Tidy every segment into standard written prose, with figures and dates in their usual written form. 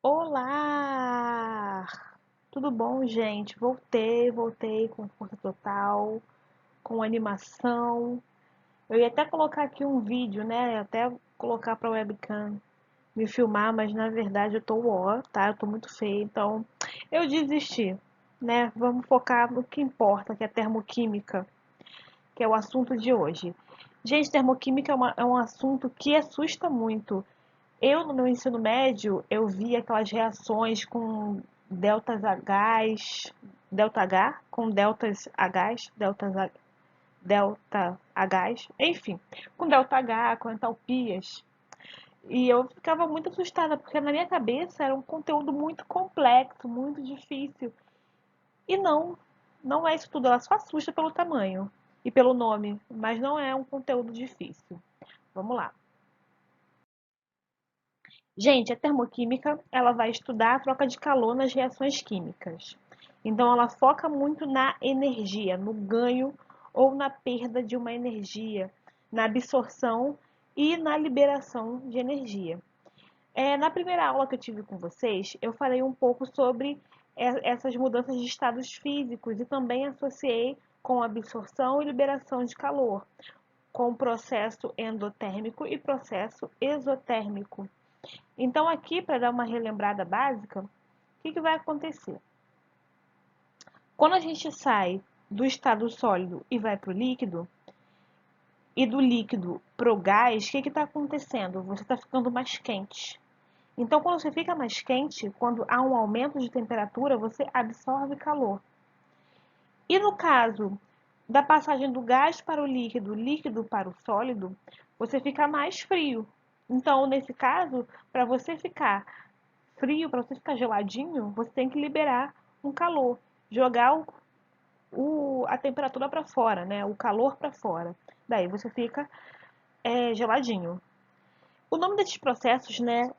Olá! Tudo bom, gente? Voltei com força total, com animação. Eu ia até colocar aqui um vídeo, né? Até colocar para webcam me filmar, mas na verdade eu tô tá? Eu tô muito feia, então eu desisti, né? Vamos focar no que importa, que é termoquímica, que é o assunto de hoje. Gente, termoquímica é um assunto que assusta muito. Eu, no meu ensino médio, eu vi aquelas reações com deltas Hs, delta H, com deltas Hs, delta Hs, enfim, com delta H, com entalpias. E eu ficava muito assustada, porque na minha cabeça era um conteúdo muito complexo, muito difícil. E não é isso tudo, ela só assusta pelo tamanho e pelo nome, mas não é um conteúdo difícil. Vamos lá. Gente, a termoquímica, ela vai estudar a troca de calor nas reações químicas. Então, ela foca muito na energia, no ganho ou na perda de uma energia, na absorção e na liberação de energia. Na primeira aula que eu tive com vocês, eu falei um pouco sobre essas mudanças de estados físicos e também associei com absorção e liberação de calor, com processo endotérmico e processo exotérmico. Então, aqui, para dar uma relembrada básica, o que vai acontecer? Quando a gente sai do estado sólido e vai para o líquido, e do líquido para o gás, o que está acontecendo? Você está ficando mais quente. Então, quando você fica mais quente, quando há um aumento de temperatura, você absorve calor. E no caso da passagem do gás para o líquido para o sólido, você fica mais frio. Então, nesse caso, para você ficar frio, para você ficar geladinho, você tem que liberar um calor, jogar a temperatura para fora, né? O calor para fora. Daí você fica geladinho. O nome desses processos, né,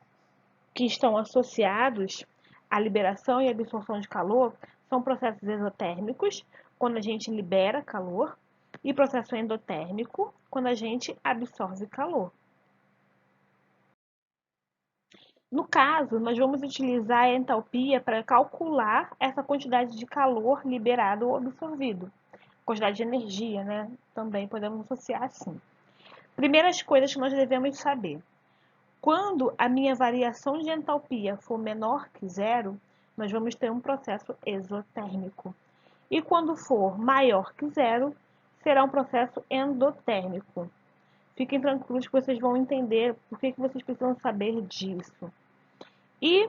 que estão associados à liberação e absorção de calor são processos exotérmicos, quando a gente libera calor, e processo endotérmico, quando a gente absorve calor. No caso, nós vamos utilizar a entalpia para calcular essa quantidade de calor liberado ou absorvido. Quantidade de energia, né? Também podemos associar assim. Primeiras coisas que nós devemos saber. Quando a minha variação de entalpia for menor que zero, nós vamos ter um processo exotérmico. E quando for maior que zero, será um processo endotérmico. Fiquem tranquilos que vocês vão entender por que vocês precisam saber disso. E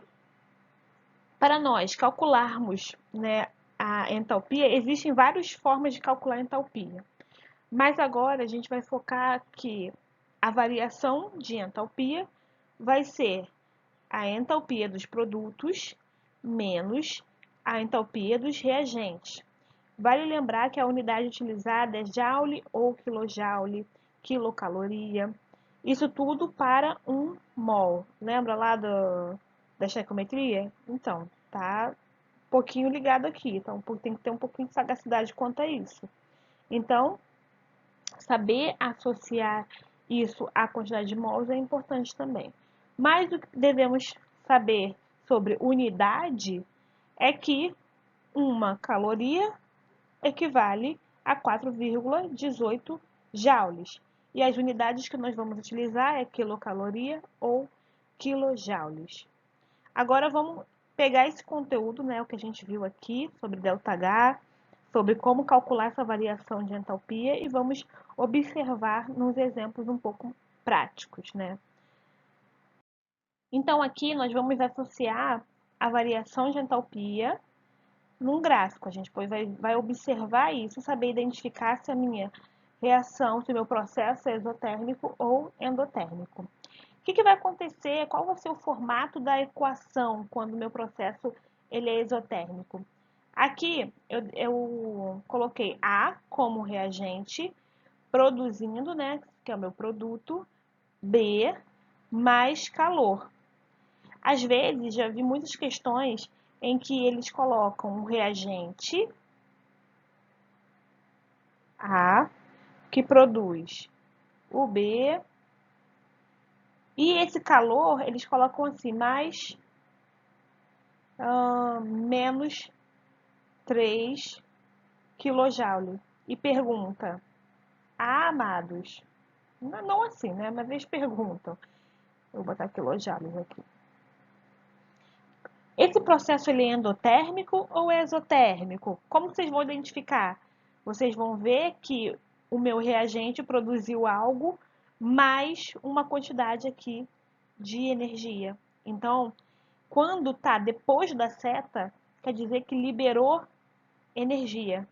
para nós calcularmos, né, a entalpia, existem várias formas de calcular a entalpia. Mas agora a gente vai focar que a variação de entalpia vai ser a entalpia dos produtos menos a entalpia dos reagentes. Vale lembrar que a unidade utilizada é joule ou quilojoule, quilocaloria. Isso tudo para um mol. Lembra lá da estequiometria? Então, tá um pouquinho ligado aqui. Então, tem que ter um pouquinho de sagacidade quanto a isso. Então, saber associar isso à quantidade de mols é importante também. Mas o que devemos saber sobre unidade é que uma caloria equivale a 4,18 joules. E as unidades que nós vamos utilizar é quilocaloria ou quilojoules. Agora vamos pegar esse conteúdo, né, o que a gente viu aqui sobre ΔH, sobre como calcular essa variação de entalpia e vamos observar nos exemplos um pouco práticos, né? Então aqui nós vamos associar a variação de entalpia num gráfico. A gente depois vai observar isso, saber identificar se a minha reação, se o meu processo é exotérmico ou endotérmico. O que vai acontecer? Qual vai ser o formato da equação quando o meu processo ele é exotérmico? Aqui eu coloquei A como reagente, produzindo, né, que é o meu produto, B mais calor. Às vezes, já vi muitas questões em que eles colocam um reagente A, que produz o B, e esse calor eles colocam assim, mais menos 3 kJ. E pergunta, amados, não assim, né? Mas eles perguntam, vou botar quilojoules aqui. Esse processo ele é endotérmico ou é exotérmico? Como vocês vão identificar? Vocês vão ver que o meu reagente produziu algo mais uma quantidade aqui de energia. Então, quando está depois da seta, quer dizer que liberou energia.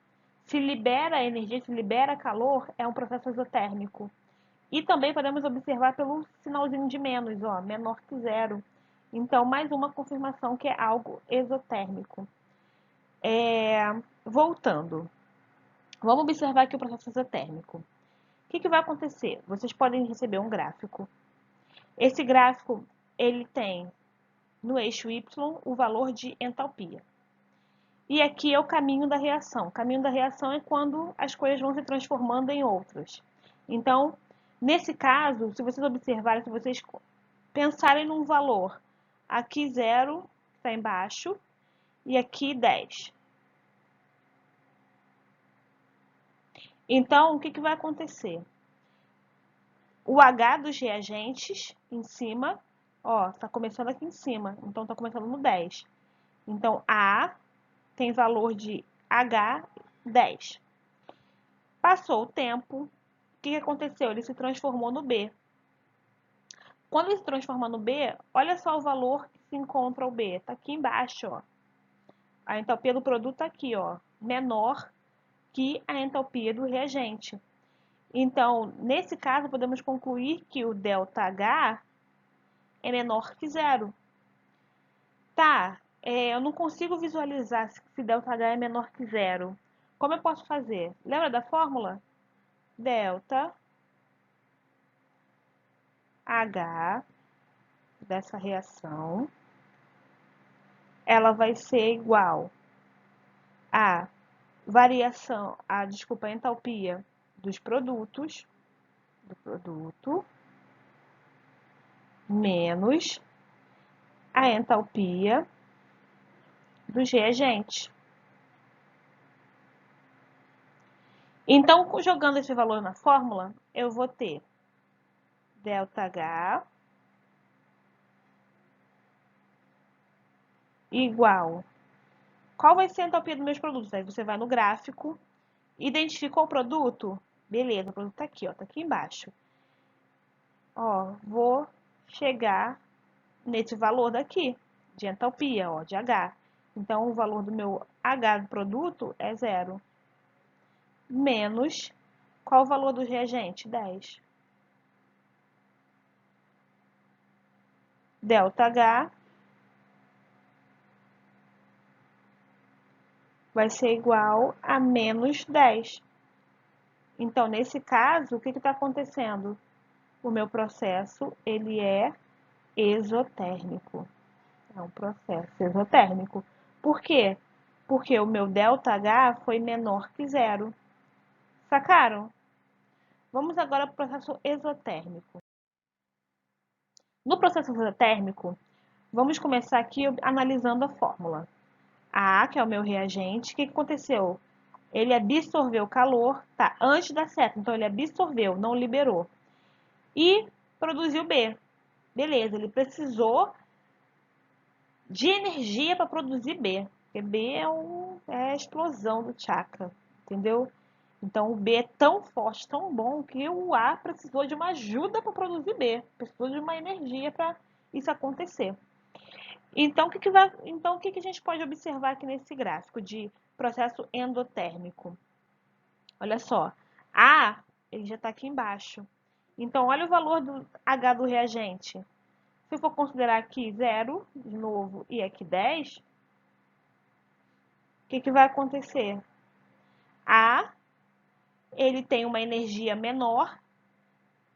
Se libera energia, se libera calor, é um processo exotérmico. E também podemos observar pelo sinalzinho de menos, ó, menor que zero. Então, mais uma confirmação que é algo exotérmico. Voltando, vamos observar aqui o processo exotérmico. O que vai acontecer? Vocês podem receber um gráfico. Esse gráfico, ele tem no eixo Y o valor de entalpia. E aqui é o caminho da reação. O caminho da reação é quando as coisas vão se transformando em outras. Então, nesse caso, se vocês observarem, se vocês pensarem num valor, aqui 0, que está embaixo, e aqui 10. Então, o que vai acontecer? O H dos reagentes em cima, ó, está começando aqui em cima, então está começando no 10. Então, A tem valor de H 10. Passou o tempo, o que aconteceu? Ele se transformou no B. Quando ele se transforma no B, olha só o valor que se encontra o B. Está aqui embaixo, ó. A entalpia do produto está aqui, ó, menor que a entalpia do reagente. Então, nesse caso, podemos concluir que o ΔH é menor que zero. Tá, eu não consigo visualizar se ΔH é menor que zero. Como eu posso fazer? Lembra da fórmula? Delta H dessa reação, ela vai ser igual a a entalpia dos produtos, do produto, menos a entalpia dos reagentes. Então, jogando esse valor na fórmula, eu vou ter ΔH igual. Qual vai ser a entalpia dos meus produtos? Aí você vai no gráfico, identificou o produto? Beleza, o produto está aqui, ó, tá aqui embaixo. Ó, vou chegar nesse valor daqui, de entalpia, ó, de H. Então, o valor do meu H do produto é 0. Menos, qual o valor do reagente? 10. ΔH vai ser igual a menos 10. Então, nesse caso, o que está acontecendo? O meu processo, ele é exotérmico. É um processo exotérmico. Por quê? Porque o meu ΔH foi menor que zero. Sacaram? Vamos agora para o processo exotérmico. No processo exotérmico, vamos começar aqui analisando a fórmula. A, que é o meu reagente, o que aconteceu? Ele absorveu calor, tá? Antes da seta, então ele absorveu, não liberou. E produziu B. Beleza, ele precisou de energia para produzir B. Porque B é a explosão do chakra, entendeu? Então o B é tão forte, tão bom, que o A precisou de uma ajuda para produzir B. Precisou de uma energia para isso acontecer. Então, o que a gente pode observar aqui nesse gráfico de processo endotérmico? Olha só, A, ele já está aqui embaixo. Então, olha o valor do H do reagente. Se for considerar aqui 0, de novo, e aqui 10, o que vai acontecer? A, ele tem uma energia menor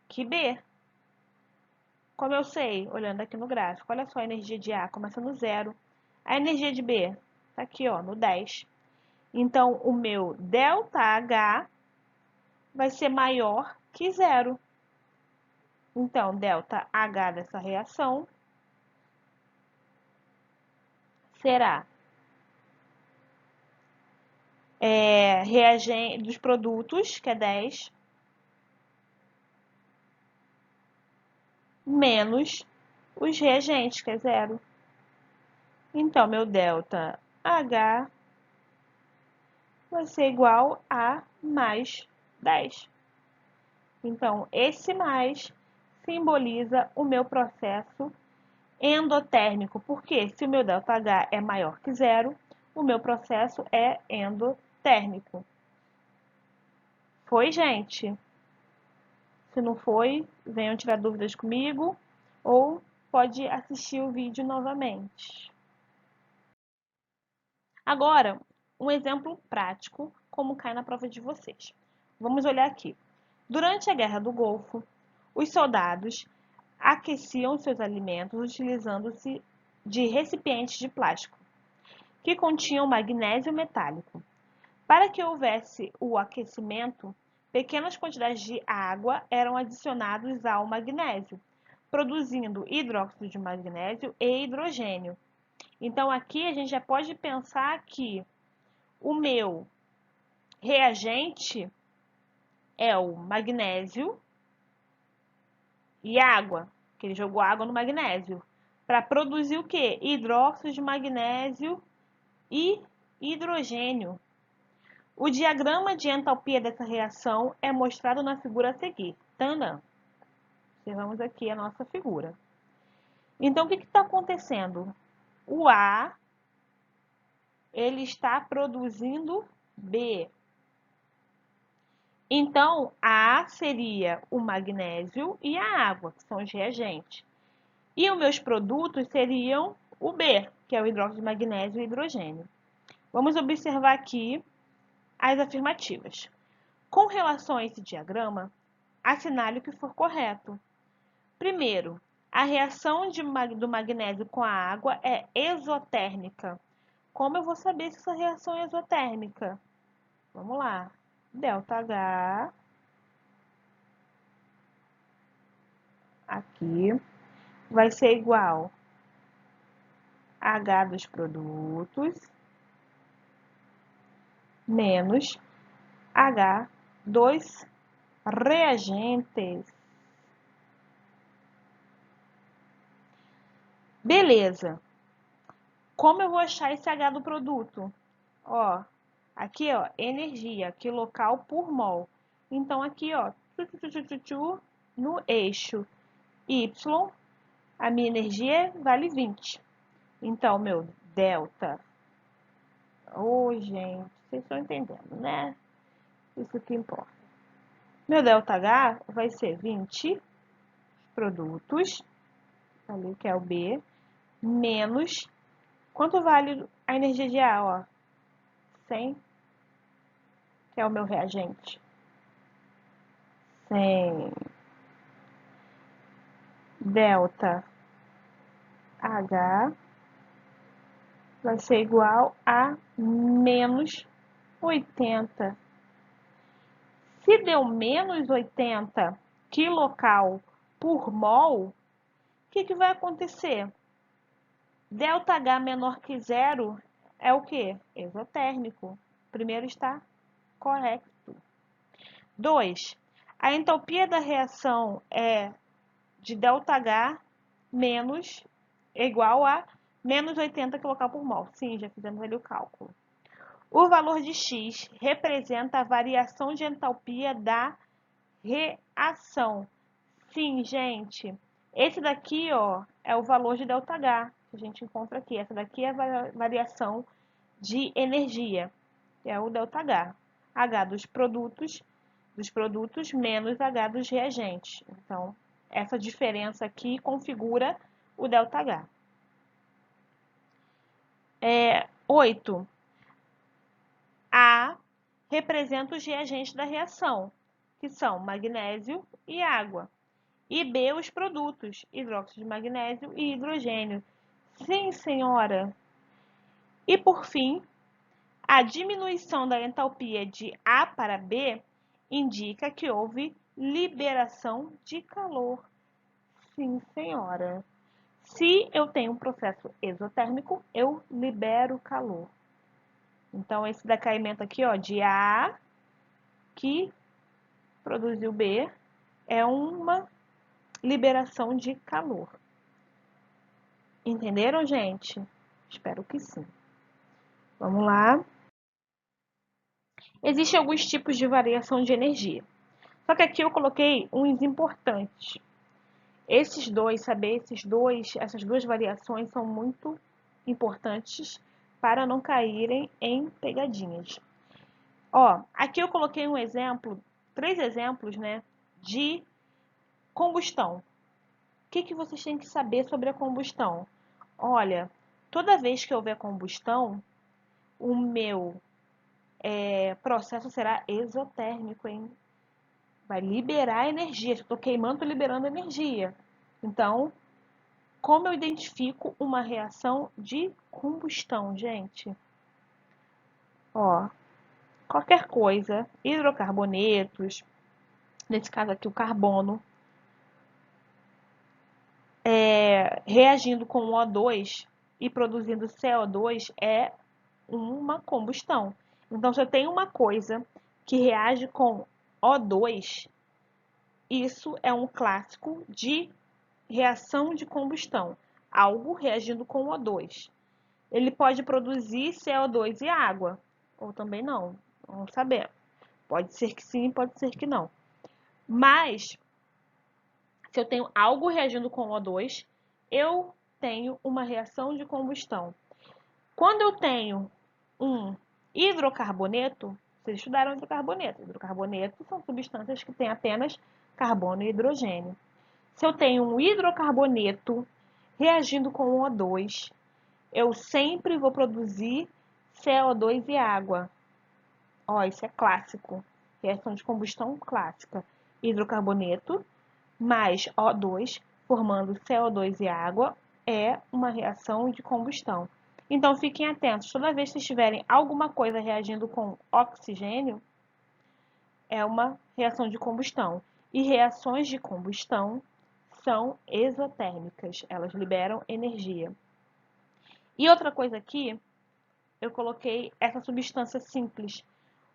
que B. Como eu sei? Olhando aqui no gráfico, olha só a energia de A, começa no 0. A energia de B está aqui, ó, no 10. Então, o meu ΔH vai ser maior que 0. Então, ΔH dessa reação será reagente dos produtos, que é 10, menos os reagentes, que é 0. Então, meu delta H vai ser igual a mais 10. Então, esse mais simboliza o meu processo endotérmico, porque se o meu ΔH é maior que 0, o meu processo é endotérmico. Foi, gente? Se não foi, venham tirar dúvidas comigo ou pode assistir o vídeo novamente. Agora, um exemplo prático, como cai na prova de vocês. Vamos olhar aqui. Durante a Guerra do Golfo, os soldados aqueciam seus alimentos utilizando-se de recipientes de plástico, que continham magnésio metálico. Para que houvesse o aquecimento, pequenas quantidades de água eram adicionadas ao magnésio, produzindo hidróxido de magnésio e hidrogênio. Então, aqui a gente já pode pensar que o meu reagente é o magnésio e água, que ele jogou água no magnésio, para produzir o quê? Hidróxido de magnésio e hidrogênio. O diagrama de entalpia dessa reação é mostrado na figura a seguir. Tadã! Observamos aqui a nossa figura. Então, o que está acontecendo? O A, ele está produzindo B. Então, a A seria o magnésio e a água, que são os reagentes. E os meus produtos seriam o B, que é o hidróxido de magnésio e hidrogênio. Vamos observar aqui as afirmativas. Com relação a esse diagrama, assinale o que for correto. Primeiro, a reação do magnésio com a água é exotérmica. Como eu vou saber se essa reação é exotérmica? Vamos lá. ΔH aqui vai ser igual a H dos produtos menos H dos reagentes. Beleza. Como eu vou achar esse H do produto? Ó, aqui, ó, energia, quilocal por mol. Então, aqui, ó, no eixo Y, a minha energia vale 20. Então, meu delta... gente, vocês estão entendendo, né? Isso que importa. Meu ΔH vai ser 20 produtos, ali que é o B, menos... Quanto vale a energia de A, ó? 100, que é o meu reagente. 100 ΔH vai ser igual a menos 80. Se deu menos 80 quilocal por mol, o que vai acontecer? ΔH menor que zero é o quê? Exotérmico. Primeiro está correto. 2. A entalpia da reação é de ΔH menos igual a menos 80 kcal por mol. Sim, já fizemos ali o cálculo. O valor de X representa a variação de entalpia da reação. Sim, gente. Esse daqui, ó, é o valor de ΔH que a gente encontra aqui. Essa daqui é a variação de energia. É o ΔH. H dos produtos menos H dos reagentes. Então, essa diferença aqui configura o ΔH. 8. A representa os reagentes da reação, que são magnésio e água. E B, os produtos, hidróxido de magnésio e hidrogênio. Sim, senhora. E, por fim, a diminuição da entalpia de A para B indica que houve liberação de calor. Sim, senhora. Se eu tenho um processo exotérmico, eu libero calor. Então, esse decaimento aqui, ó, de A, que produziu B, é uma liberação de calor. Entenderam, gente? Espero que sim. Vamos lá. Existem alguns tipos de variação de energia. Só que aqui eu coloquei uns importantes. Essas duas variações são muito importantes para não caírem em pegadinhas. Ó, aqui eu coloquei um exemplo, 3 exemplos, né, de combustão. O que vocês têm que saber sobre a combustão? Olha, toda vez que houver combustão, o meu processo será exotérmico, hein? Vai liberar energia. Se eu estou queimando, estou liberando energia. Então, como eu identifico uma reação de combustão, gente? Ó, qualquer coisa, hidrocarbonetos, nesse caso aqui o carbono, reagindo com o O2 e produzindo CO2 é uma combustão. Então, se eu tenho uma coisa que reage com O2, isso é um clássico de reação de combustão. Algo reagindo com O2. Ele pode produzir CO2 e água, ou também não, vamos saber. Pode ser que sim, pode ser que não. Mas, se eu tenho algo reagindo com O2, eu tenho uma reação de combustão. Quando eu tenho um hidrocarboneto, vocês estudaram hidrocarboneto. Hidrocarbonetos são substâncias que têm apenas carbono e hidrogênio. Se eu tenho um hidrocarboneto reagindo com O2, eu sempre vou produzir CO2 e água. Ó, isso é clássico. Reação de combustão clássica. Hidrocarboneto mais O2 formando CO2 e água é uma reação de combustão. Então, fiquem atentos. Toda vez que vocês tiverem alguma coisa reagindo com oxigênio, é uma reação de combustão. E reações de combustão são exotérmicas. Elas liberam energia. E outra coisa aqui, eu coloquei essa substância simples.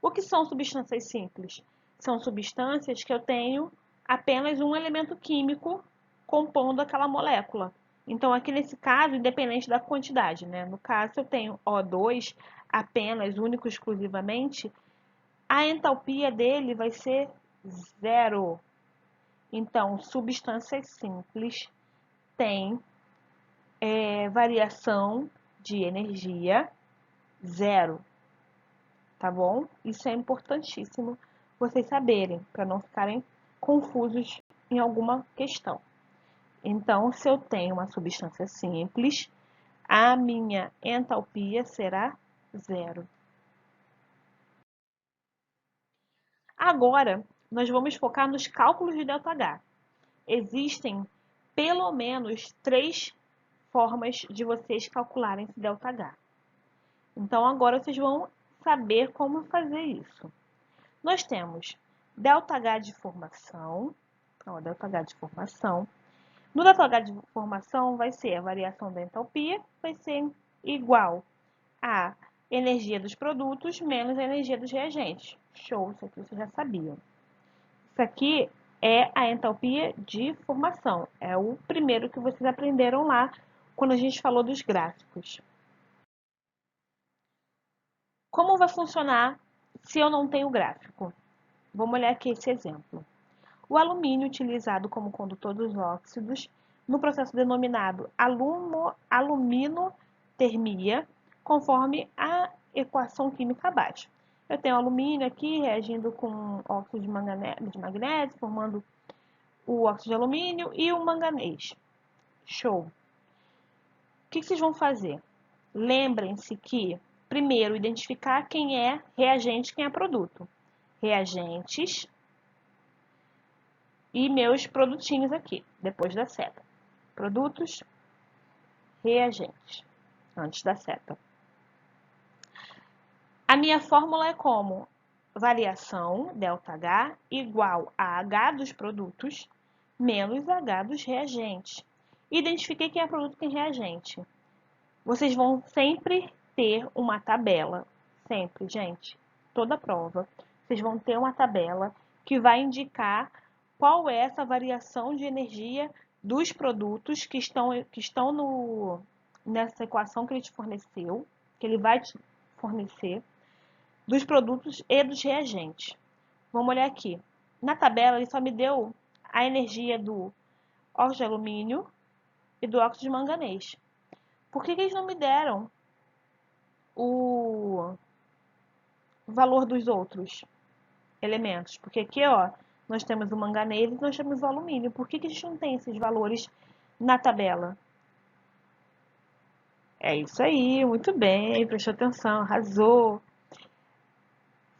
O que são substâncias simples? São substâncias que eu tenho apenas um elemento químico compondo aquela molécula. Então, aqui nesse caso, independente da quantidade, né? No caso, se eu tenho O2 apenas, único, exclusivamente, a entalpia dele vai ser 0. Então, substâncias simples têm variação de energia 0. Tá bom? Isso é importantíssimo vocês saberem, para não ficarem confusos em alguma questão. Então, se eu tenho uma substância simples, a minha entalpia será 0. Agora, nós vamos focar nos cálculos de ΔH. Existem pelo menos 3 formas de vocês calcularem esse ΔH. Então, agora vocês vão saber como fazer isso. Nós temos ΔH de formação, ó, ΔH de formação. No ΔH de formação vai ser a variação da entalpia, vai ser igual a energia dos produtos menos a energia dos reagentes. Show, isso aqui vocês já sabiam. Isso aqui é a entalpia de formação. É o primeiro que vocês aprenderam lá quando a gente falou dos gráficos. Como vai funcionar se eu não tenho gráfico? Vamos olhar aqui esse exemplo. O alumínio utilizado como condutor dos óxidos no processo denominado aluminotermia, conforme a equação química abaixo. Eu tenho alumínio aqui reagindo com óxido de magnésio, formando o óxido de alumínio e o manganês. Show! O que vocês vão fazer? Lembrem-se que, primeiro, identificar quem é reagente e quem é produto. Reagentes e meus produtinhos aqui, depois da seta. Produtos, reagentes, antes da seta. A minha fórmula é como variação, ΔH, igual a H dos produtos, menos H dos reagentes. Identifiquei quem é produto e quem é reagente. Vocês vão sempre ter uma tabela, sempre, gente, toda prova. Vocês vão ter uma tabela que vai indicar qual é essa variação de energia dos produtos que estão nessa equação que ele te forneceu, que ele vai te fornecer, dos produtos e dos reagentes. Vamos olhar aqui. Na tabela, ele só me deu a energia do óxido de alumínio e do óxido de manganês. Por que eles não me deram o valor dos outros elementos? Porque aqui, ó, nós temos o manganês e nós temos o alumínio. Por que a gente não tem esses valores na tabela? É isso aí, muito bem, prestou atenção, arrasou.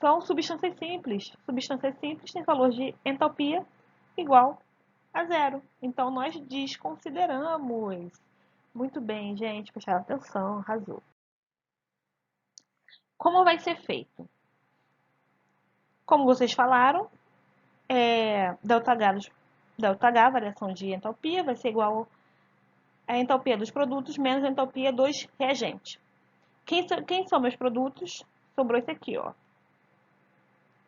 São substâncias simples. Substâncias simples têm valor de entalpia igual a zero. Então, nós desconsideramos. Muito bem, gente, prestaram atenção, arrasou. Como vai ser feito? Como vocês falaram, ΔH, variação de entalpia, vai ser igual a entalpia dos produtos menos a entalpia dos reagentes. Quem são meus produtos? Sobrou esse aqui, ó.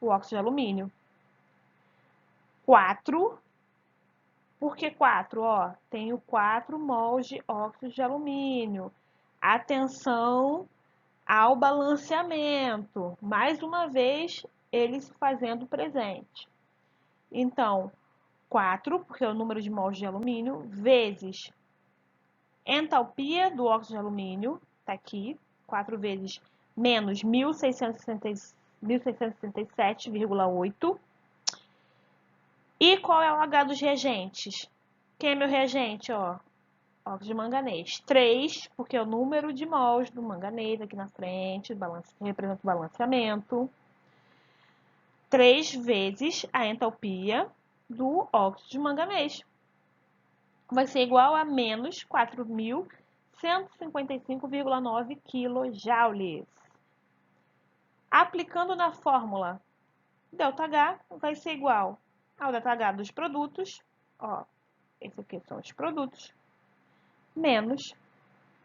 O óxido de alumínio. 4. Por que 4? Ó, tenho 4 mols de óxido de alumínio. Atenção ao balanceamento. Mais uma vez, eles fazendo presente. Então, 4, porque é o número de mols de alumínio, vezes entalpia do óxido de alumínio, está aqui, 4 vezes menos 1667,8. E qual é o H dos reagentes? Quem é meu reagente? Ó, óxido de manganês. 3, porque é o número de mols do manganês aqui na frente, representa o balanceamento. 3 vezes a entalpia do óxido de manganês. Vai ser igual a menos 4.155,9 kJ. Aplicando na fórmula, ΔH vai ser igual ao ΔH dos produtos, ó, esse aqui são os produtos, menos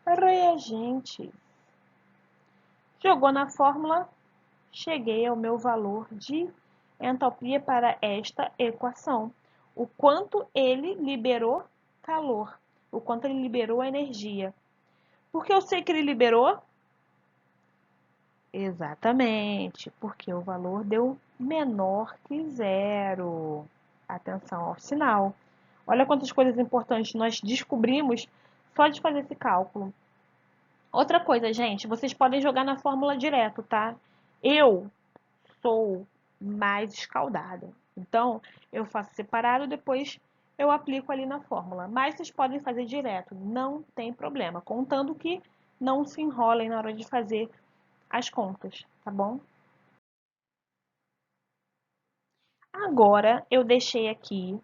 reagentes. Jogou na fórmula, cheguei ao meu valor de entalpia para esta equação. O quanto ele liberou calor, o quanto ele liberou energia. Por que eu sei que ele liberou? Exatamente, porque o valor deu menor que zero. Atenção ao sinal. Olha quantas coisas importantes nós descobrimos só de fazer esse cálculo. Outra coisa, gente, vocês podem jogar na fórmula direto, tá? Eu sou mais escaldada. Então, eu faço separado, depois eu aplico ali na fórmula. Mas vocês podem fazer direto, não tem problema. Contando que não se enrolem na hora de fazer as contas, tá bom? Agora, eu deixei aqui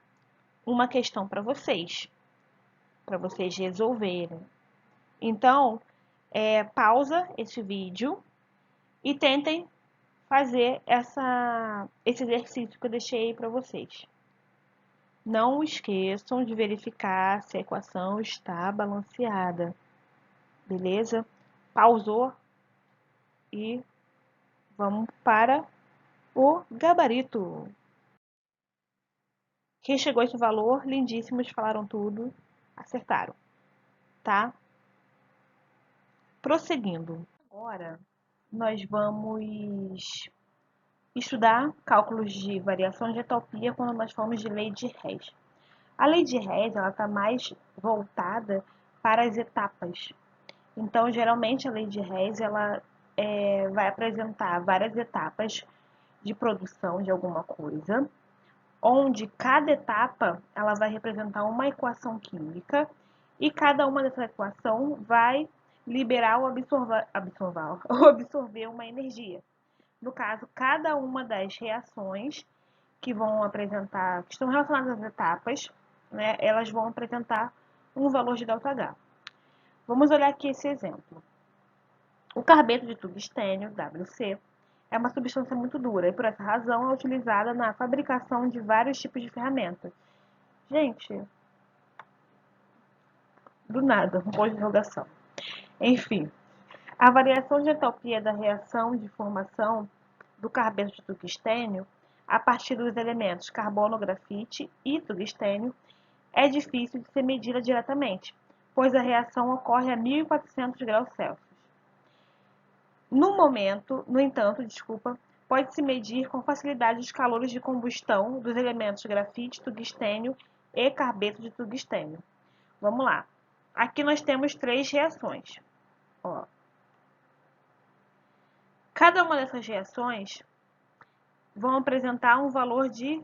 uma questão para vocês resolverem. Então, pausa esse vídeo e tentem fazer esse exercício que eu deixei aí para vocês. Não esqueçam de verificar se a equação está balanceada, beleza? Pausou e vamos para o gabarito. Quem chegou a esse valor, lindíssimos, falaram tudo, acertaram, tá? Prosseguindo. Agora, nós vamos estudar cálculos de variação de entalpia quando nós falamos de lei de Hess. A lei de Hess está mais voltada para as etapas. Então, geralmente, a lei de Hess vai apresentar várias etapas de produção de alguma coisa, onde cada etapa ela vai representar uma equação química e cada uma dessa equação vai liberar ou absorver uma energia. No caso, cada uma das reações que estão relacionadas às etapas, né, elas vão apresentar um valor de ΔH. Vamos olhar aqui esse exemplo. O carbeto de tungstênio, WC, é uma substância muito dura e por essa razão é utilizada na fabricação de vários tipos de ferramentas. Gente, do nada, um ponto de interrogação. Enfim, a variação de entalpia da reação de formação do carbeto de tungstênio a partir dos elementos carbono, grafite e tungstênio é difícil de ser medida diretamente, pois a reação ocorre a 1400 graus Celsius. No entanto, pode-se medir com facilidade os calores de combustão dos elementos grafite, tungstênio e carbeto de tungstênio. Vamos lá. Aqui nós temos 3 reações. Ó. Cada uma dessas reações vão apresentar um valor de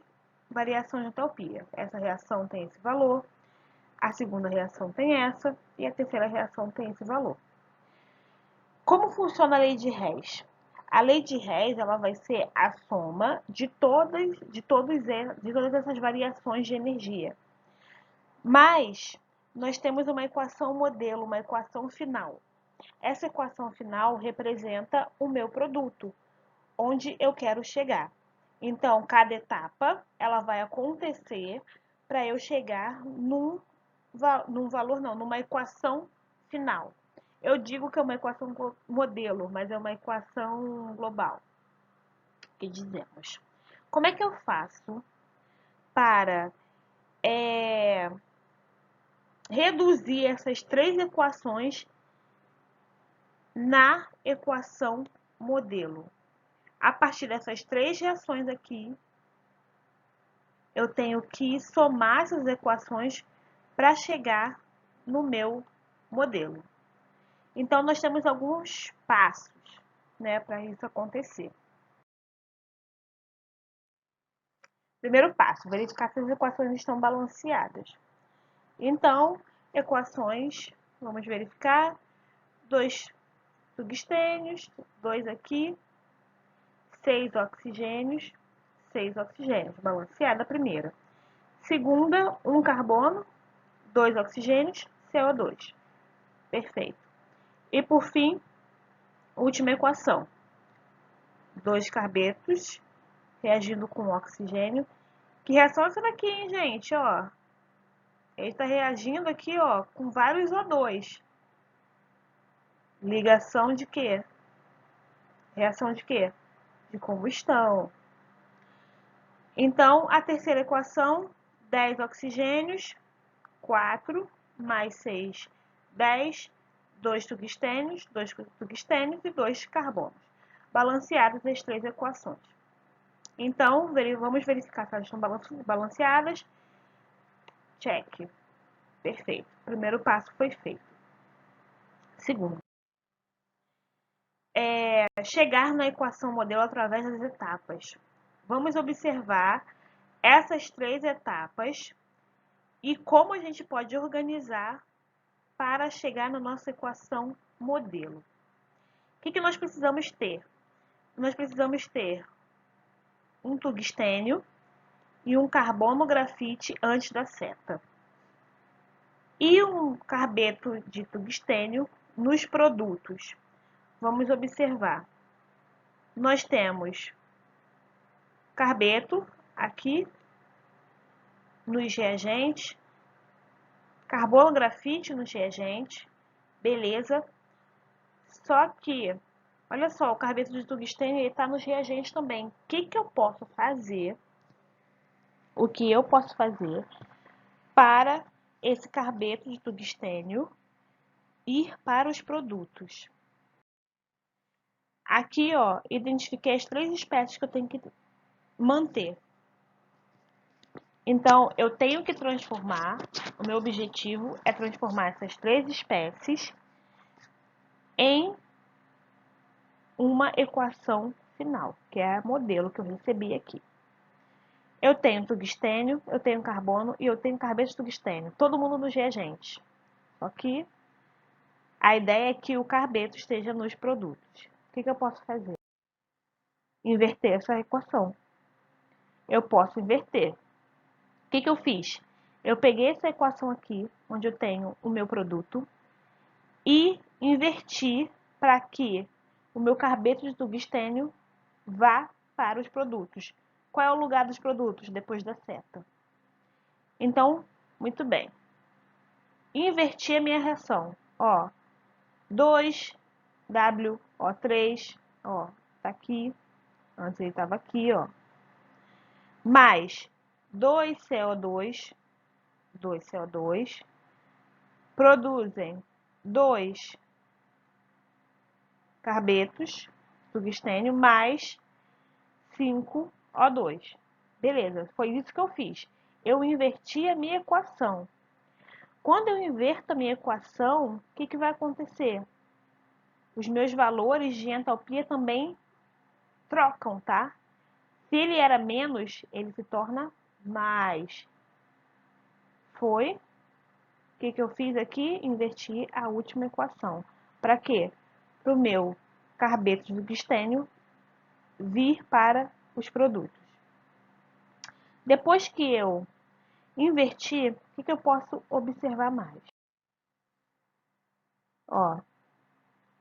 variação de entalpia. Essa reação tem esse valor, a segunda reação tem essa e a terceira reação tem esse valor. Como funciona a lei de Hess? A lei de Hess ela vai ser a soma de todas essas variações de energia. Mas nós temos uma equação modelo, uma equação final. Essa equação final representa o meu produto, onde eu quero chegar. Então, cada etapa ela vai acontecer para eu chegar numa equação final. Eu digo que é uma equação modelo, mas é uma equação global. Que dizemos. Como é que eu faço para reduzir essas 3 equações na equação modelo? A partir dessas 3 reações aqui, eu tenho que somar essas equações para chegar no meu modelo. Então, nós temos alguns passos, né, para isso acontecer. Primeiro passo, verificar se as equações estão balanceadas. Então, equações, vamos verificar, 2 tungstênios, 2 aqui, 6 oxigênios, balanceada a primeira. Segunda, 1 carbono, 2 oxigênios, CO2. Perfeito. E por fim, última equação. 2 carbetos reagindo com oxigênio. Que reação é essa daqui, hein, gente? Ó, ele está reagindo aqui, ó, com vários O2. Ligação de quê? Reação de quê? De combustão. Então, a terceira equação, 10 oxigênios, 4 mais 6, 10, 2 tungstênios e 2 carbonos. Balanceadas as 3 equações. Então, vamos verificar se elas estão balanceadas. Check. Perfeito. O primeiro passo foi feito. Segundo, chegar na equação modelo através das etapas. Vamos observar essas 3 etapas e como a gente pode organizar para chegar na nossa equação modelo. O que nós precisamos ter? Nós precisamos ter um tungstênio e um carbono grafite antes da seta. E um carbeto de tungstênio nos produtos. Vamos observar. Nós temos carbeto aqui nos reagentes, carbono grafite nos reagentes, beleza. Só que, olha só, o carbeto de tungstênio está nos reagentes também. O que eu posso fazer? O que eu posso fazer para esse carbeto de tungstênio ir para os produtos? Aqui, ó, identifiquei as 3 espécies que eu tenho que manter. Então, eu tenho que transformar, o meu objetivo é transformar essas 3 espécies em uma equação final, que é a modelo que eu recebi aqui. Eu tenho tungstênio, eu tenho carbono e eu tenho carbeto de tungstênio, todo mundo nos reagentes. Só que a ideia é que o carbeto esteja nos produtos. O que eu posso fazer? Inverter essa equação. Eu posso inverter. O que eu fiz? Eu peguei essa equação aqui, onde eu tenho o meu produto, e inverti para que o meu carbeto de tungstênio vá para os produtos. Qual é o lugar dos produtos depois da seta? Então, muito bem. inverti a minha reação. Ó, 2WO3, ó, tá aqui. Antes ele estava aqui, ó. Mais 2CO2, 2CO2, produzem 2 carbetos, tungstênio, mais 5O2. Beleza, foi isso que eu fiz. Eu inverti a minha equação. Quando eu inverto a minha equação, o que vai acontecer? Os meus valores de entalpia também trocam, tá? Se ele era menos, ele se torna mais. Foi. O que eu fiz aqui? Inverti a última equação. Para quê? Para o meu carbeto de tungstênio vir para os produtos. Depois que eu inverti, o que eu posso observar mais? Ó,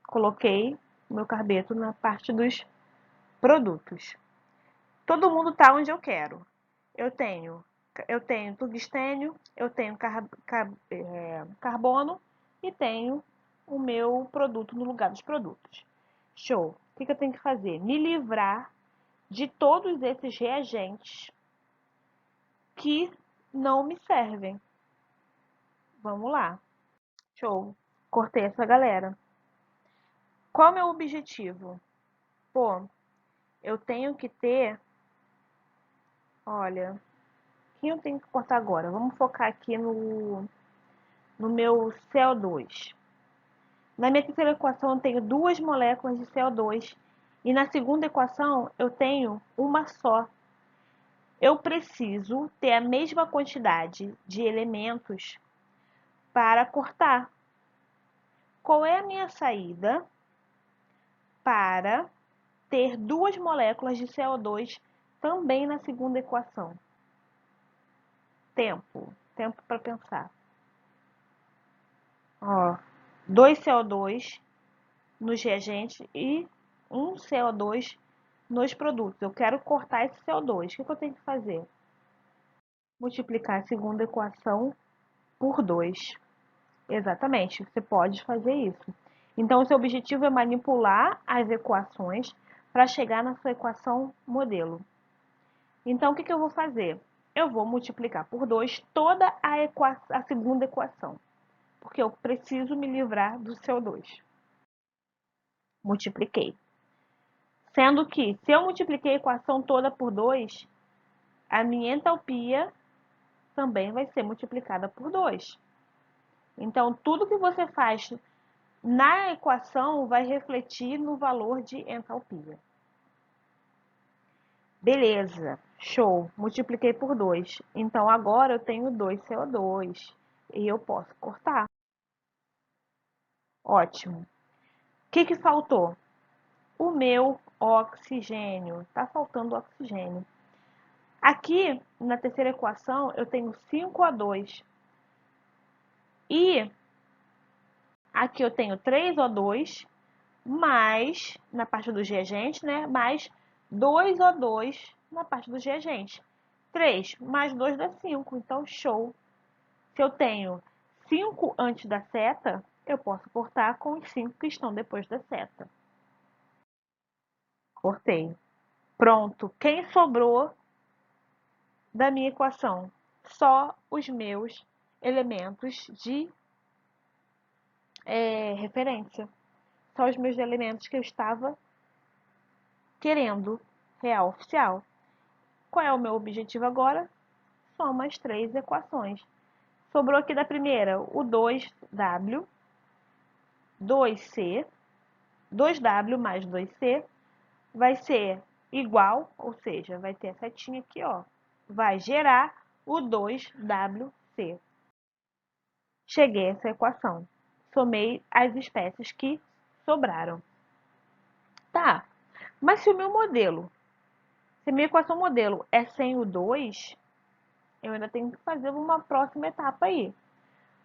coloquei o meu carbeto na parte dos produtos. Todo mundo tá onde eu quero. Eu tenho tungstênio, eu tenho carbono e tenho o meu produto no lugar dos produtos. Show! O que eu tenho que fazer? Me livrar de todos esses reagentes que não me servem. Vamos lá. Show! Cortei essa galera. Qual é o meu objetivo? Pô, eu tenho que ter... Olha, quem eu tenho que cortar agora? Vamos focar aqui no meu CO2. Na minha terceira equação eu tenho 2 moléculas de CO2 e na segunda equação eu tenho uma só. Eu preciso ter a mesma quantidade de elementos para cortar. Qual é a minha saída para ter 2 moléculas de CO2 também na segunda equação? Tempo para pensar. Ó, 2 CO2 nos reagentes e 1 CO2 nos produtos. Eu quero cortar esse CO2. O que eu tenho que fazer? Multiplicar a segunda equação por 2. Exatamente, você pode fazer isso. Então, o seu objetivo é manipular as equações para chegar na sua equação modelo. Então, o que eu vou fazer? Eu vou multiplicar por 2 toda a segunda equação, porque eu preciso me livrar do CO2. Multipliquei. Sendo que, se eu multipliquei a equação toda por 2, a minha entalpia também vai ser multiplicada por 2. Então, tudo que você faz na equação vai refletir no valor de entalpia. Beleza, show, multipliquei por 2. Então, agora eu tenho 2 CO2 e eu posso cortar. Ótimo. O que faltou? O meu oxigênio. Está faltando oxigênio. Aqui, na terceira equação, eu tenho 5O2. E aqui eu tenho 3O2, mais, na parte dos reagentes, né? Mais 2O2 na parte dos reagentes. 3 mais 2 dá 5, então show. Se eu tenho 5 antes da seta, eu posso cortar com os 5 que estão depois da seta. Cortei. Pronto. Quem sobrou da minha equação? Só os meus elementos de referência. Só os meus elementos que eu estava querendo, real oficial. Qual é o meu objetivo agora? Soma as 3 equações. Sobrou aqui da primeira o 2W, 2C, 2W mais 2C vai ser igual, ou seja, vai ter a setinha aqui, ó, vai gerar o 2WC. Cheguei a essa equação. Somei as espécies que sobraram. Tá, mas se o meu modelo, se a minha equação modelo é sem o 2, eu ainda tenho que fazer uma próxima etapa aí.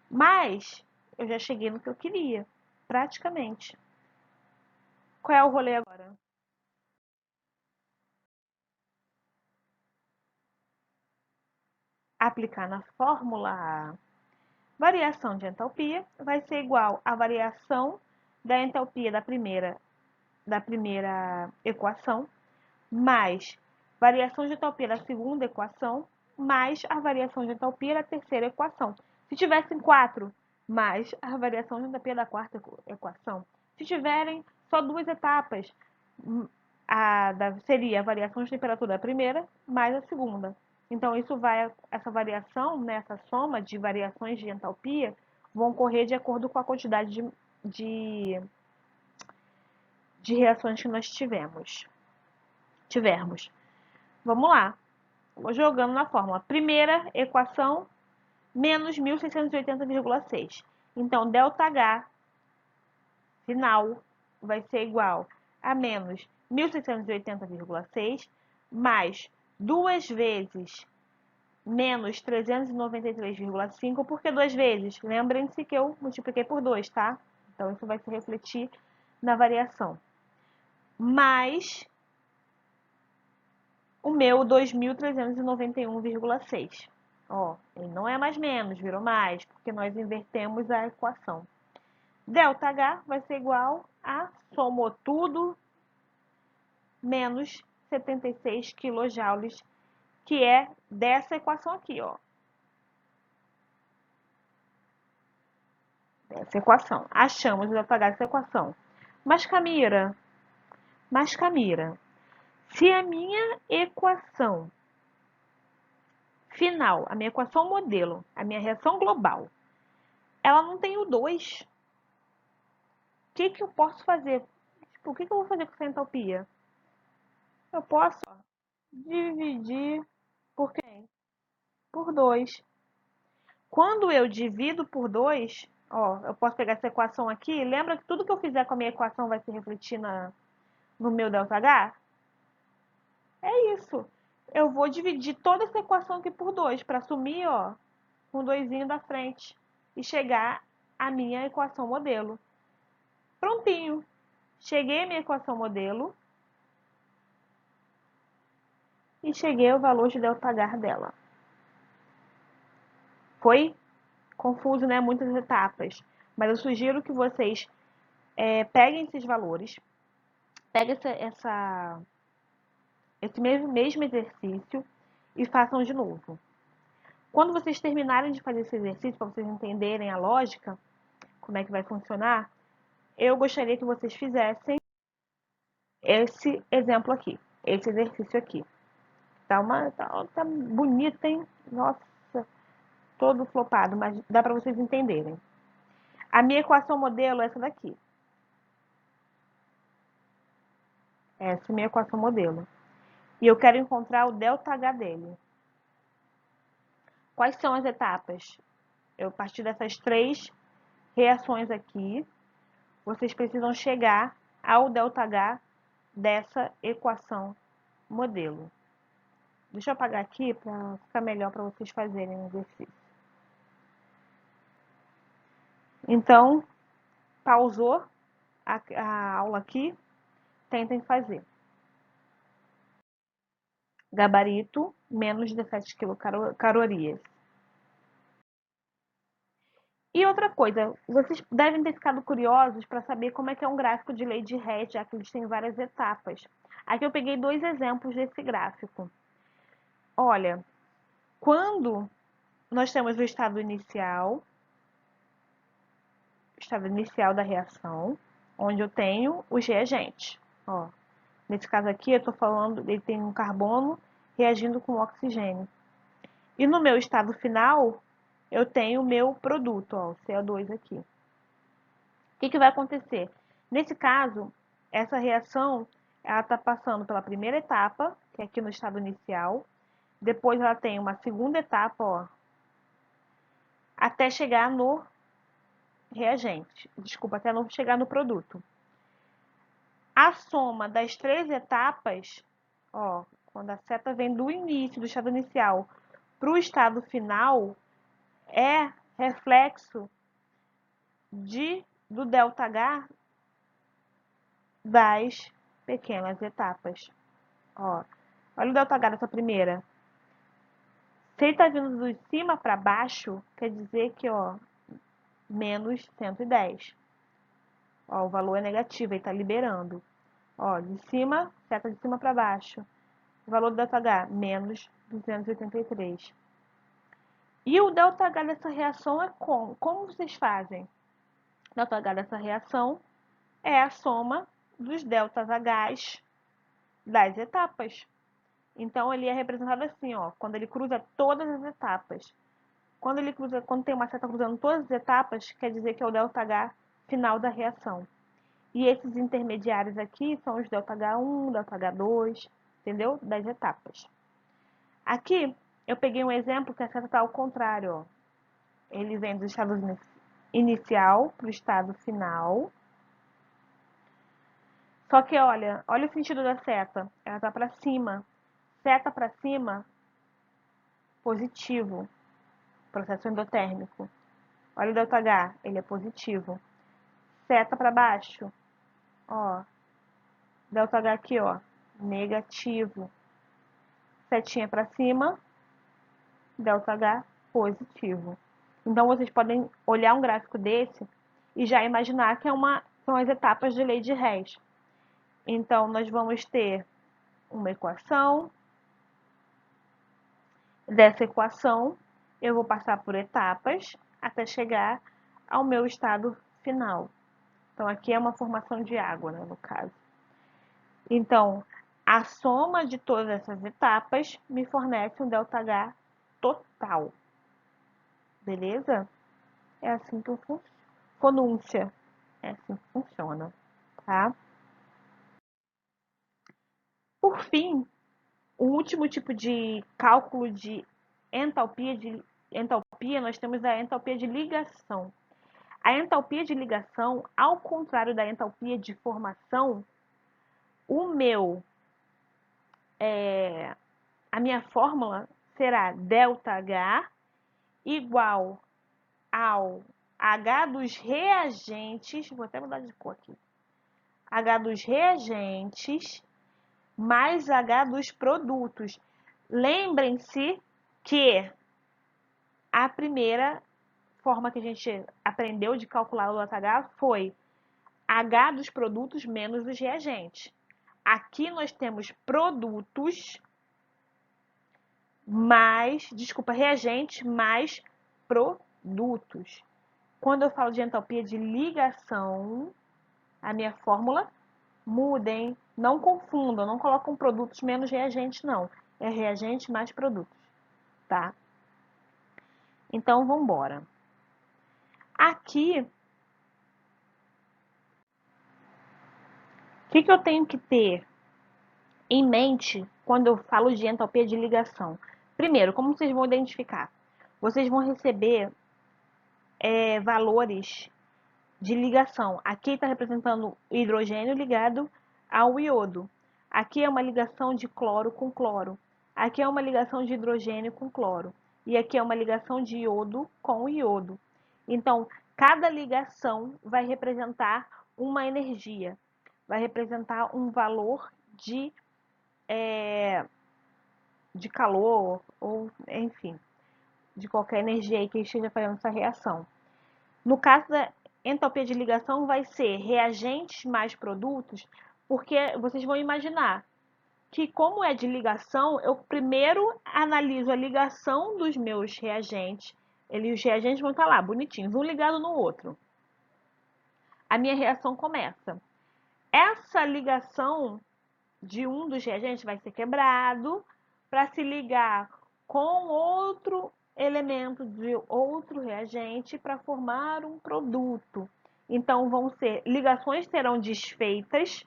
Mas eu já cheguei no que eu queria, praticamente. Qual é o rolê agora? Aplicar na fórmula. Variação de entalpia vai ser igual à variação da entalpia da primeira equação, mais variação de entalpia da segunda equação, mais a variação de entalpia da terceira equação. Se tivessem 4, mais a variação de entalpia da quarta equação. Se tiverem só duas etapas, seria a variação de temperatura da primeira mais a segunda. Então, essa variação, né, essa soma de variações de entalpia, vão ocorrer de acordo com a quantidade de reações que nós tivermos. Vamos lá. Vou jogando na fórmula. Primeira equação, menos 1680,6. Então, ΔH final vai ser igual a menos 1680,6 mais 2 vezes menos 393,5. Por que 2 vezes? Lembrem-se que eu multipliquei por 2, tá? Então, isso vai se refletir na variação. Mais o meu 2.391,6. Ó, ele não é mais menos, virou mais, porque nós invertemos a equação. ΔH vai ser igual a, somou tudo, menos 76 kJ, que é dessa equação aqui, ó. Dessa equação. Achamos o ΔH dessa equação. Mas, Camila, se a minha equação final, a minha equação modelo, a minha reação global, ela não tem o 2, o que eu posso fazer? Tipo, o que eu vou fazer com essa entalpia? Eu posso dividir por quem? Por 2. Quando eu divido por 2, ó, eu posso pegar essa equação aqui. Lembra que tudo que eu fizer com a minha equação vai se refletir no meu ΔH? É isso. Eu vou dividir toda essa equação aqui por 2 para assumir, ó, um 2 da frente e chegar à minha equação modelo. Prontinho. Cheguei à minha equação modelo e cheguei ao valor de ΔH dela. Foi confuso, né? Muitas etapas. Mas eu sugiro que vocês peguem esses valores, peguem esse mesmo exercício e façam de novo. Quando vocês terminarem de fazer esse exercício, para vocês entenderem a lógica, como é que vai funcionar, eu gostaria que vocês fizessem esse exemplo aqui, esse exercício aqui. Tá bonito, hein? Nossa, todo flopado, mas dá para vocês entenderem. A minha equação modelo é essa daqui. Essa é a minha equação modelo. E eu quero encontrar o ΔH dele. Quais são as etapas? A partir dessas 3 reações aqui, vocês precisam chegar ao ΔH dessa equação modelo. Deixa eu apagar aqui para ficar melhor para vocês fazerem o exercício. Então, pausou a aula aqui, tentem fazer. Gabarito, menos 17 quilocalorias. E outra coisa, vocês devem ter ficado curiosos para saber como é que é um gráfico de Lady Head, já que eles têm várias etapas. Aqui eu peguei 2 exemplos desse gráfico. Olha, quando nós temos o estado inicial da reação, onde eu tenho os reagentes. Ó, nesse caso aqui, eu estou falando, ele tem um carbono reagindo com oxigênio. E no meu estado final, eu tenho o meu produto, ó, o CO2 aqui. O que vai acontecer? Nesse caso, essa reação ela está passando pela primeira etapa, que é aqui no estado inicial. Depois ela tem uma segunda etapa, ó, até chegar no reagente. Desculpa, até não chegar no produto. A soma das 3 etapas, ó, quando a seta vem do início, do estado inicial, para o estado final, é reflexo do ΔH das pequenas etapas. Ó, olha o ΔH dessa primeira. Se ele está vindo de cima para baixo, quer dizer que, ó, menos 110. Ó, o valor é negativo, ele está liberando. Ó, de cima, seta de cima para baixo. O valor do ΔH, menos 283. E o ΔH dessa reação é como? Como vocês fazem? O ΔH dessa reação é a soma dos ΔH das etapas. Então, ele é representado assim, ó, quando ele cruza todas as etapas. Quando tem uma seta cruzando todas as etapas, quer dizer que é o ΔH final da reação. E esses intermediários aqui são os ΔH1, ΔH2, entendeu? Das etapas. Aqui, eu peguei um exemplo que a seta está ao contrário, ó. Ele vem do estado inicial para o estado final. Só que, olha o sentido da seta. Ela está para cima. Seta para cima, positivo. Processo endotérmico. Olha o ΔH, ele é positivo. Seta para baixo, ó. ΔH aqui, ó, negativo. Setinha para cima, ΔH positivo. Então, vocês podem olhar um gráfico desse e já imaginar que são as etapas de lei de Hess. Então, nós vamos ter uma equação. Dessa equação, eu vou passar por etapas até chegar ao meu estado final. Então, aqui é uma formação de água, né, no caso. Então, a soma de todas essas etapas me fornece um ΔH total. Beleza? É assim que funciona. Conúncia. É assim que funciona, tá? Por fim, o último tipo de cálculo de entalpia, nós temos a entalpia de ligação. A entalpia de ligação, ao contrário da entalpia de formação, a minha fórmula será ΔH igual ao H dos reagentes, vou até mudar de cor aqui, H dos reagentes mais H dos produtos. Lembrem-se que a primeira forma que a gente aprendeu de calcular o ΔH foi H dos produtos menos os reagentes. Aqui nós temos produtos reagentes mais produtos. Quando eu falo de entalpia de ligação, a minha fórmula muda, hein? Não confundam, não colocam produtos menos reagentes, não. É reagente mais produtos, tá? Então, vamos embora. Aqui, o que eu tenho que ter em mente quando eu falo de entalpia de ligação? Primeiro, como vocês vão identificar? Vocês vão receber valores de ligação. Aqui está representando o hidrogênio ligado ao iodo. Aqui é uma ligação de cloro com cloro. Aqui é uma ligação de hidrogênio com cloro. E aqui é uma ligação de iodo com iodo. Então, cada ligação vai representar uma energia, vai representar um valor de calor, ou enfim, de qualquer energia aí que esteja fazendo essa reação. No caso da entalpia de ligação, vai ser reagentes mais produtos, porque vocês vão imaginar que, como é de ligação, eu primeiro analiso a ligação dos meus reagentes. Os reagentes vão estar lá, bonitinhos, um ligado no outro. A minha reação começa. Essa ligação de um dos reagentes vai ser quebrado para se ligar com outro elemento de outro reagente para formar um produto. Então, ligações serão desfeitas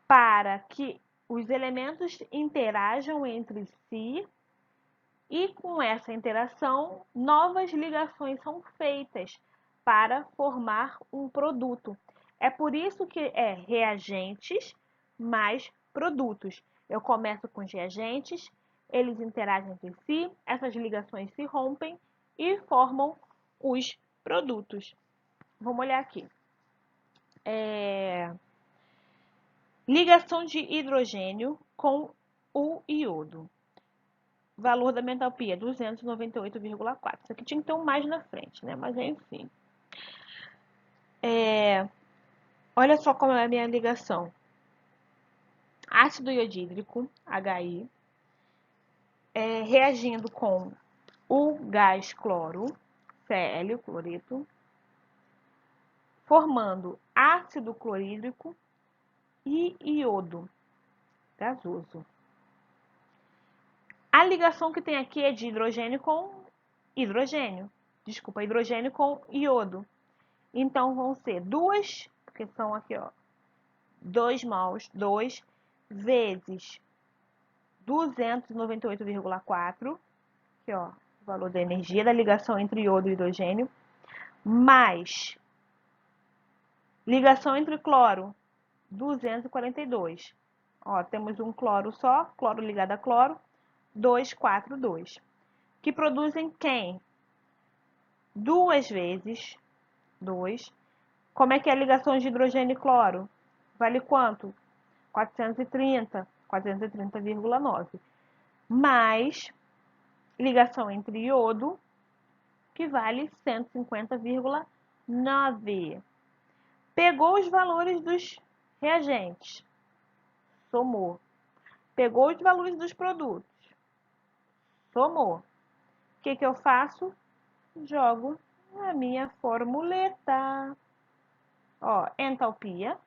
para que os elementos interajam entre si e com essa interação, novas ligações são feitas para formar um produto. É por isso que é reagentes mais produtos. Eu começo com os reagentes, eles interagem entre si, essas ligações se rompem e formam os produtos. Vamos olhar aqui. Ligação de hidrogênio com o iodo. Valor da minha entalpia, 298,4. Isso aqui tinha que ter um mais na frente, né? Mas enfim. Olha só como é a minha ligação. Ácido iodídrico, HI, reagindo com o gás cloro, Cl, cloreto, formando ácido clorídrico e iodo gasoso. A ligação que tem aqui é de hidrogênio com hidrogênio. Desculpa, hidrogênio com iodo. Então, vão ser duas, porque são aqui, ó, 2 mols, 2 vezes 298,4, aqui, ó, o valor da energia da ligação entre iodo e hidrogênio, mais ligação entre cloro, 242. Ó, temos um cloro só, cloro ligado a cloro, 242. Que produzem quem? Duas vezes 2. Como é que é a ligação de hidrogênio e cloro? Vale quanto? 430, 430,9. Mais ligação entre iodo, que vale 150,9. Pegou os valores dos reagentes, somou. Pegou os valores dos produtos, somou. O que eu faço? Jogo a minha formuleta. Ó, entalpia,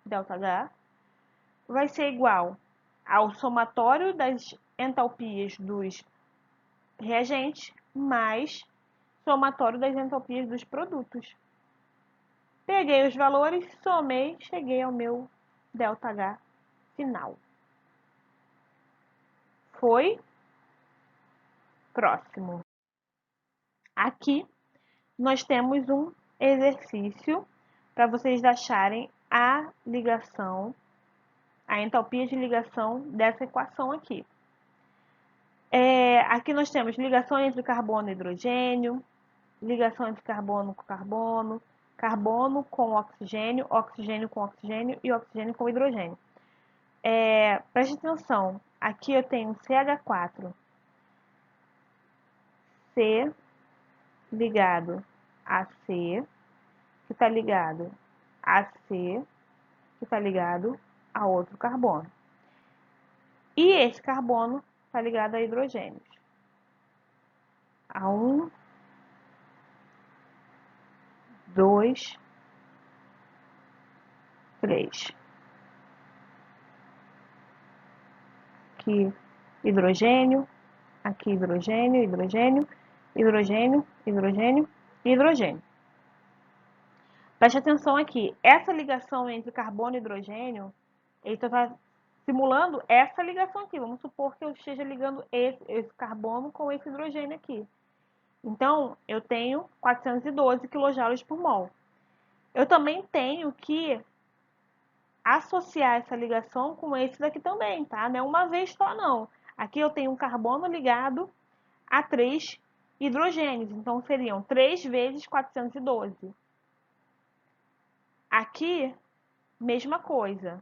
ΔH, vai ser igual ao somatório das entalpias dos reagentes mais somatório das entalpias dos produtos. Peguei os valores, somei, cheguei ao meu ΔH final. Foi? Próximo. Aqui nós temos um exercício para vocês acharem a ligação, a entalpia de ligação dessa equação aqui. Aqui nós temos ligação entre carbono e hidrogênio, ligação entre carbono com carbono, carbono com oxigênio, oxigênio com oxigênio e oxigênio com hidrogênio. Preste atenção, aqui eu tenho CH4, C ligado a C, que está ligado a C, que está ligado a outro carbono. E esse carbono está ligado a hidrogênios. A 1, 2, 3. Aqui hidrogênio, aqui hidrogênio, hidrogênio, hidrogênio, hidrogênio e hidrogênio. Preste atenção aqui, essa ligação entre carbono e hidrogênio, ele está simulando essa ligação aqui. Vamos supor que eu esteja ligando esse carbono com esse hidrogênio aqui. Então, eu tenho 412 kJ por mol. Eu também tenho que associar essa ligação com esse daqui também, tá? Não é uma vez só, não. Aqui eu tenho um carbono ligado a 3 hidrogênios. Então, seriam 3 vezes 412. Aqui, mesma coisa.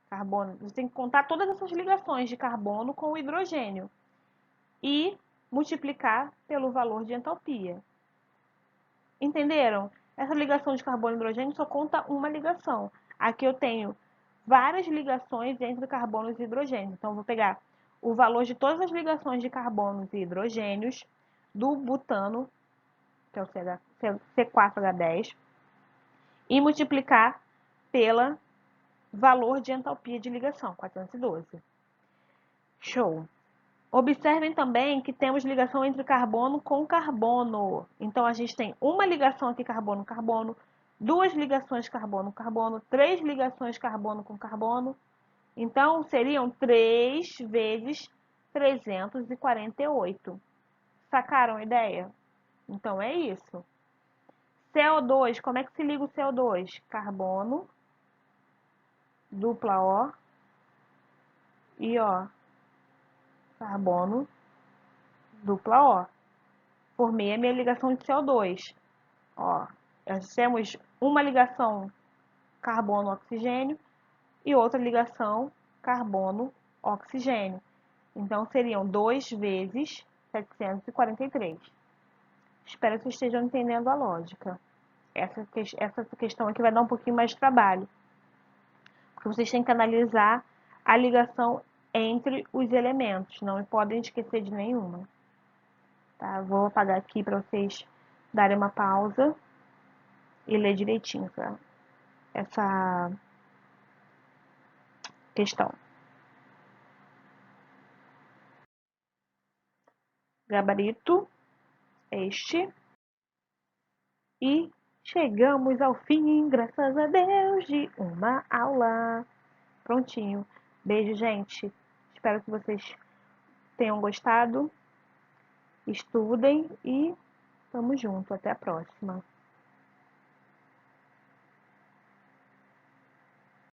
Carbono, você tem que contar todas essas ligações de carbono com o hidrogênio e multiplicar pelo valor de entalpia. Entenderam? Essa ligação de carbono e hidrogênio só conta uma ligação. Aqui eu tenho várias ligações entre carbonos e hidrogênios. Então, eu vou pegar o valor de todas as ligações de carbonos e hidrogênios do butano, que é o C4H10, e multiplicar pelo valor de entalpia de ligação, 412. Show! Observem também que temos ligação entre carbono com carbono. Então, a gente tem uma ligação aqui carbono-carbono, duas ligações carbono-carbono, três ligações carbono com carbono. Então, seriam 3 vezes 348. Sacaram a ideia? Então, é isso. CO2, como é que se liga o CO2? Carbono, dupla O, e O. Carbono, dupla O. Formei a minha ligação de CO2. Ó, nós temos uma ligação carbono-oxigênio e outra ligação carbono-oxigênio. Então, seriam 2 vezes 743. Espero que vocês estejam entendendo a lógica. Essa questão aqui vai dar um pouquinho mais de trabalho, porque vocês têm que analisar a ligação entre os elementos, não podem esquecer de nenhuma. Tá? Vou apagar aqui para vocês darem uma pausa e ler direitinho essa questão. Gabarito, este. E chegamos ao fim, graças a Deus, de uma aula. Prontinho. Beijo, gente. Espero que vocês tenham gostado. Estudem e tamo junto. Até a próxima.